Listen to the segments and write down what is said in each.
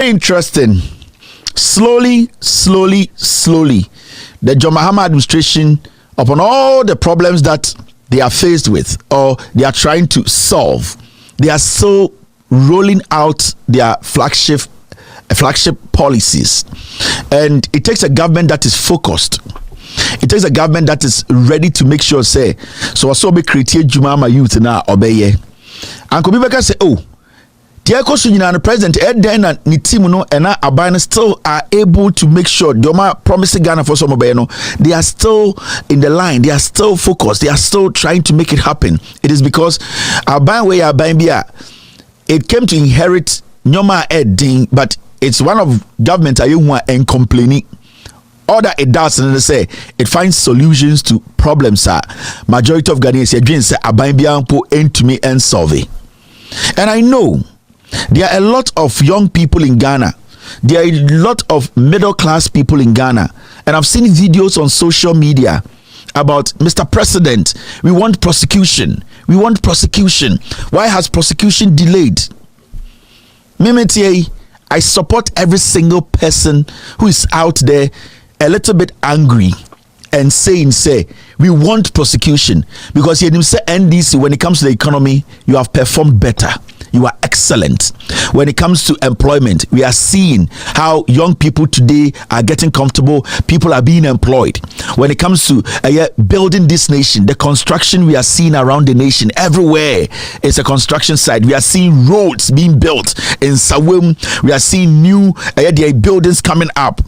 Interesting. Slowly, the John Mahama administration, upon all the problems that they are faced with or they are trying to solve, they are still rolling out their flagship policies. And it takes a government that is focused. It takes a government that is ready to make sure, say, so I saw be create Jumama youth now obey. Uncle Bibeka say, oh, the president and the team and Abana still are able to make sure Doma promising Ghana for some they are still in the line, they are still focused, they are still trying to make it happen. It is because it came to inherit Nyoma Edding, but it's one of government and complaining. All that it does, and they say it finds solutions to problems. Majority of Ghanaians say Abambia end to me and solve it. And I know there are a lot of young people in Ghana. There are a lot of middle class people in Ghana. And I've seen videos on social media about Mr. President. We want prosecution. We want prosecution. Why has prosecution delayed? I support every single person who is out there a little bit angry and saying, we want prosecution. Because you say NDC, when it comes to the economy, you have performed better. You are excellent. When it comes to employment, we are seeing how young people today are getting comfortable. People are being employed. When it comes to building this nation, the construction we are seeing around the nation, everywhere is a construction site. We are seeing roads being built in Sawum. We are seeing new buildings coming up.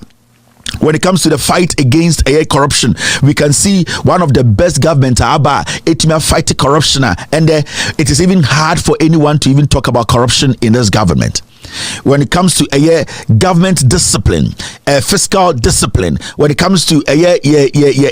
When it comes to the fight against corruption, we can see one of the best governments fighting corruption, and it is even hard for anyone to even talk about corruption in this government. When it comes to government discipline, fiscal discipline, when it comes to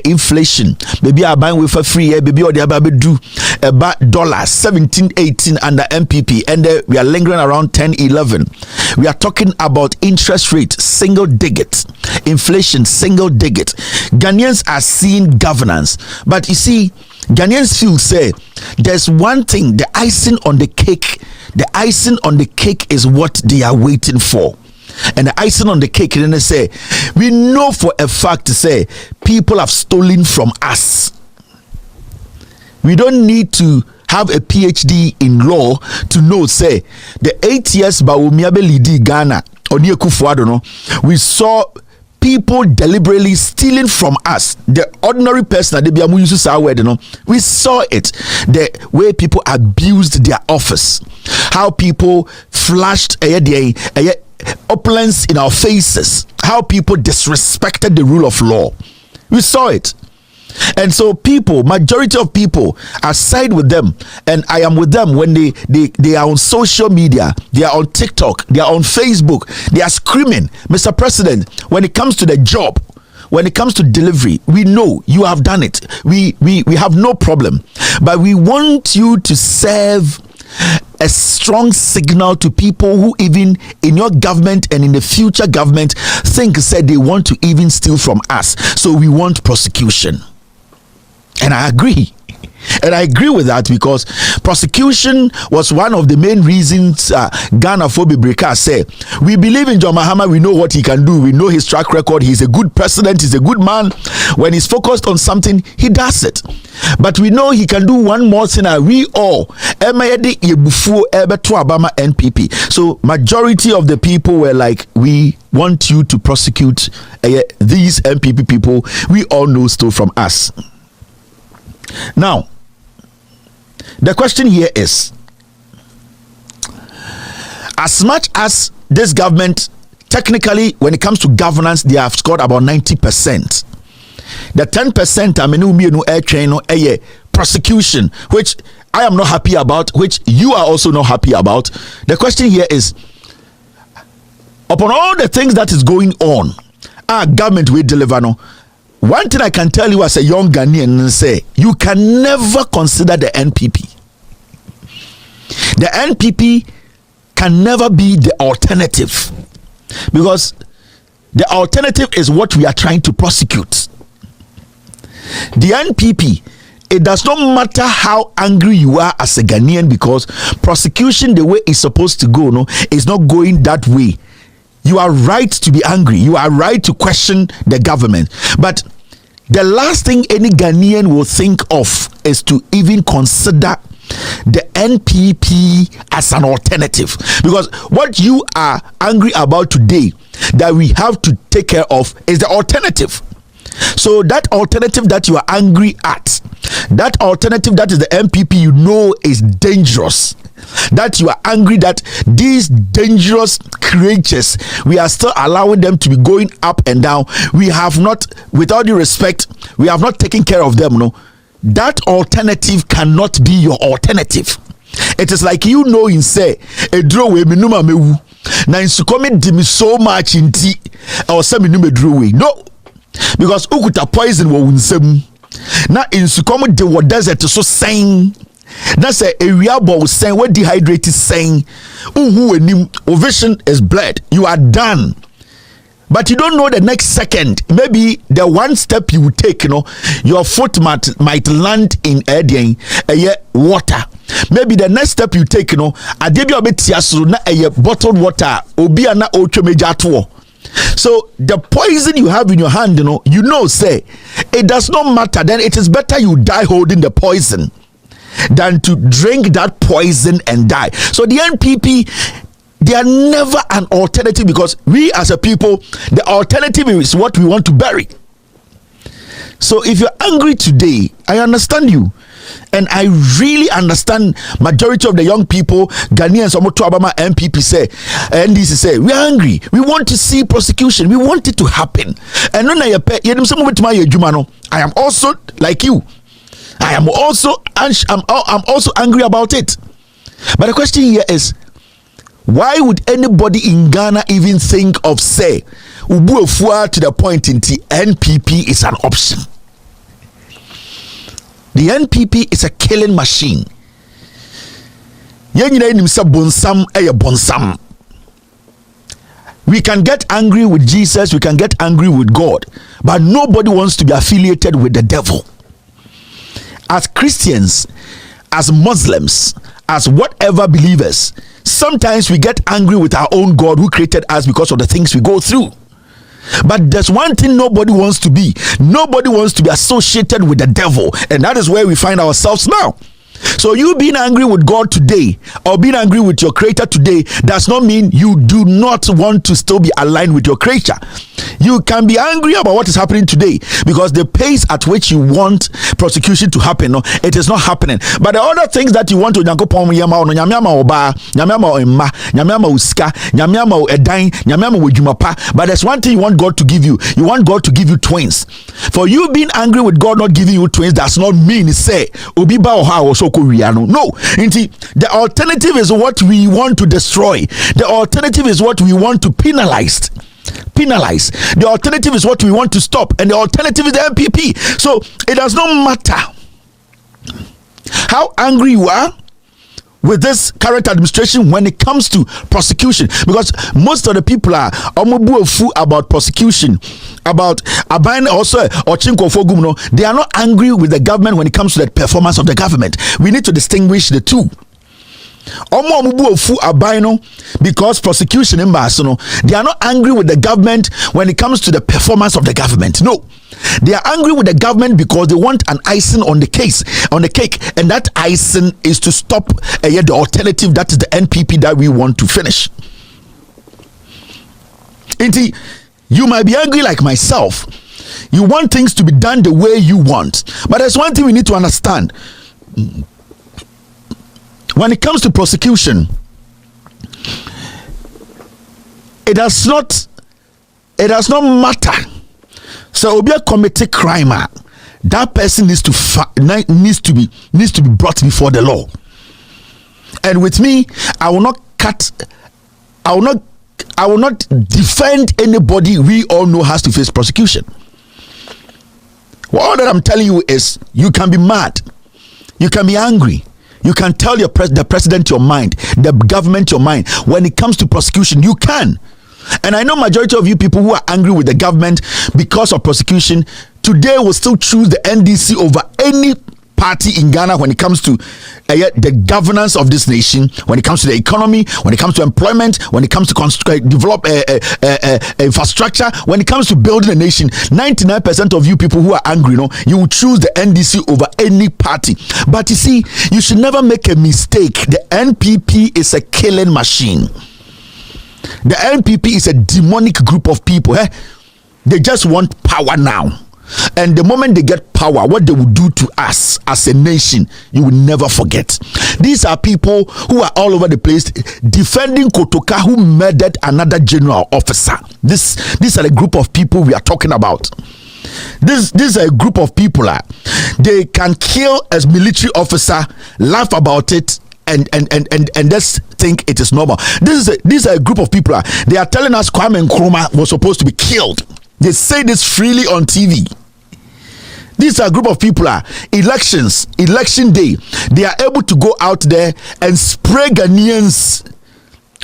inflation, maybe I buy with a free baby or the other do about $17-18 under NPP, and we are lingering around 10-11. We are talking about interest rate single digit, inflation single digit. Ghanaians are seeing governance, but you see, Ghanaians feel say there's one thing, the icing on the cake. The icing on the cake is what they are waiting for. And the icing on the cake, and they say, we know for a fact to say people have stolen from us. We don't need to have a PhD in law to know, say, the 8 years Bawumiabe Lidi Ghana, Onie Kufuor, no, we saw people deliberately stealing from us. The ordinary person that we saw it, the way people abused their office, how people flashed opulence in our faces, how people disrespected the rule of law. We saw it. And so majority of people, I side with them, and I am with them when they are on social media, they are on TikTok, they are on Facebook, they are screaming, Mr. President, when it comes to the job, when it comes to delivery, we know you have done it. We have no problem, but we want you to serve a strong signal to people who even in your government and in the future government said they want to even steal from us. So we want prosecution. And I agree. And I agree with that, because prosecution was one of the main reasons Ghana Phobi Breka said, we believe in John Mahama, we know what he can do, we know his track record, he's a good president, he's a good man. When he's focused on something, he does it. But we know he can do one more thing, we all NPP. So majority of the people were like, we want you to prosecute these NPP people we all know stole from us. Now, the question here is, as much as this government, technically, when it comes to governance, they have scored about 90%. The 10% prosecution, which I am not happy about, which you are also not happy about. The question here is, upon all the things that is going on, our government will deliver no. One thing I can tell you as a young Ghanaian, say you can never consider the NPP. The NPP can never be the alternative, because the alternative is what we are trying to prosecute. The NPP, it does not matter how angry you are as a Ghanaian, because prosecution, the way it's supposed to go, no, is not going that way. You are right to be angry. You are right to question the government. But the last thing any Ghanaian will think of is to even consider the NPP as an alternative. Because what you are angry about today that we have to take care of is the alternative. So that alternative that you are angry at, that alternative that is the NPP, you know is dangerous. That you are angry that these dangerous creatures, we are still allowing them to be going up and down. We have not, with all due respect, we have not taken care of them. No, that alternative cannot be your alternative. It is like, you know, in say a draw way minuma mewu na insukome dim so much in tea or some minuma draw way. No, because ukuta poison wo unsem na insukome de what desert so saying. That's a reliable saying, what dehydrated saying, vision is bled, you are done. But you don't know the next second. Maybe the one step you will take, your foot might land in water. Maybe the next step you take, I did your bit bottled water, obiana ocho. So the poison you have in your hand, say it does not matter. Then it is better you die holding the poison than to drink that poison and die. So the NPP, they are never an alternative, because we as a people, the alternative is what we want to bury. So if you're angry today, I understand you, and I really understand majority of the young people, Ghanaians, Obama, NPP say, NDC say, we are angry, we want to see prosecution, we want it to happen. And when I am also like you. I'm also angry about it. But the question here is, why would anybody in Ghana even think of say Ubuofua to the point in NPP is an option? The NPP is a killing machine. We can get angry with Jesus, we can get angry with God, but nobody wants to be affiliated with the devil. As Christians, as Muslims, as whatever believers, sometimes we get angry with our own God who created us because of the things we go through. But there's one thing nobody wants to be. Nobody wants to be associated with the devil. And that is where we find ourselves now. So you being angry with God today or being angry with your creator today does not mean you do not want to still be aligned with your creator. You can be angry about what is happening today because the pace at which you want prosecution to happen, no, it is not happening. But the other things that you want to but there's one thing you want God to give you. You want God to give you twins. For you being angry with God not giving you twins does not mean say Obiba or how so no. The alternative is what we want to destroy. The alternative is what we want to penalize. The alternative is what we want to stop, and the alternative is the NPP. So it does not matter how angry you are with this current administration when it comes to prosecution, because most of the people are about prosecution, about Abine also or Chinko Fogumno. They are not angry with the government when it comes to the performance of the government. We need to distinguish the two. Because prosecution in Basono, they are not angry with the government when it comes to the performance of the government. No, they are angry with the government because they want an icing on the cake, and that icing is to stop the alternative, that is the NPP that we want to finish. Indeed, you might be angry like myself. You want things to be done the way you want, but there's one thing we need to understand. When it comes to prosecution, it does not matter. So Obia commit a crime, that person needs to be brought before the law. And with me, I will not defend anybody we all know has to face prosecution. All that I'm telling you is, you can be mad, you can be angry, you can tell the president your mind, the government your mind. When it comes to prosecution, you can. And I know majority of you people who are angry with the government because of prosecution today will still choose the NDC over any party in Ghana when it comes to the governance of this nation, when it comes to the economy, when it comes to employment, when it comes to develop infrastructure, when it comes to building a nation. 99% of you people who are angry, you will choose the NDC over any party. But you see, you should never make a mistake. The NPP is a killing machine. The NPP is a demonic group of people. They just want power now. And the moment they get power, what they will do to us as a nation, you will never forget. These are people who are all over the place defending Kotoka, who murdered another general officer. These are the group of people we are talking about. This is a group of people. They can kill a military officer, laugh about it, and just think it is normal. These are a group of people. They are telling us Kwame Nkrumah was supposed to be killed. They say this freely on TV. These are a group of people. Election day, they are able to go out there and spray Ghanaians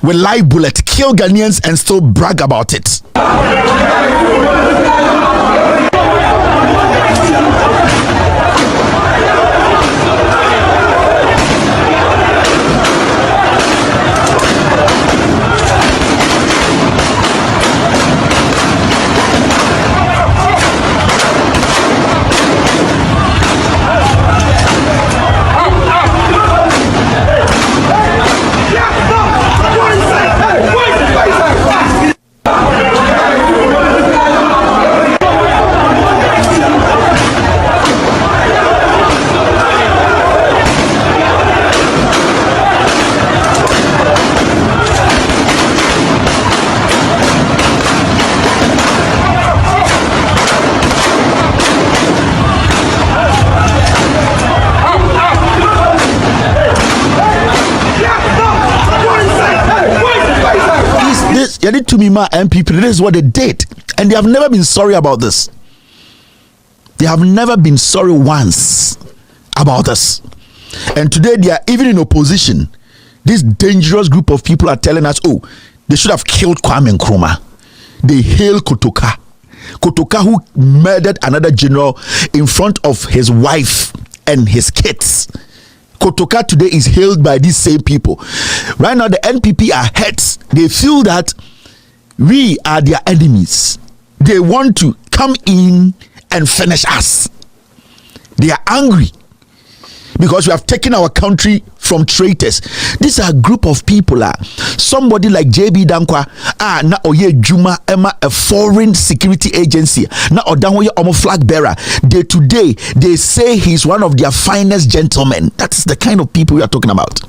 with live bullets, kill Ghanaians, and still brag about it. NPP, this is what they did, and they have never been sorry about this. They have never been sorry once about this, and today they are even in opposition. This dangerous group of people are telling us, oh, they should have killed Kwame Nkrumah. They hail Kotoka, who murdered another general in front of his wife and his kids. Kotoka today is hailed by these same people. Right now, the NPP are heads. They feel that we are their enemies. They want to come in and finish us. They are angry because we have taken our country from traitors. These are a group of people. Somebody like JB Dankwa, na oye Juma Emma, a foreign security agency, na odanwoye omo flag bearer. They say he's one of their finest gentlemen. That's the kind of people we are talking about.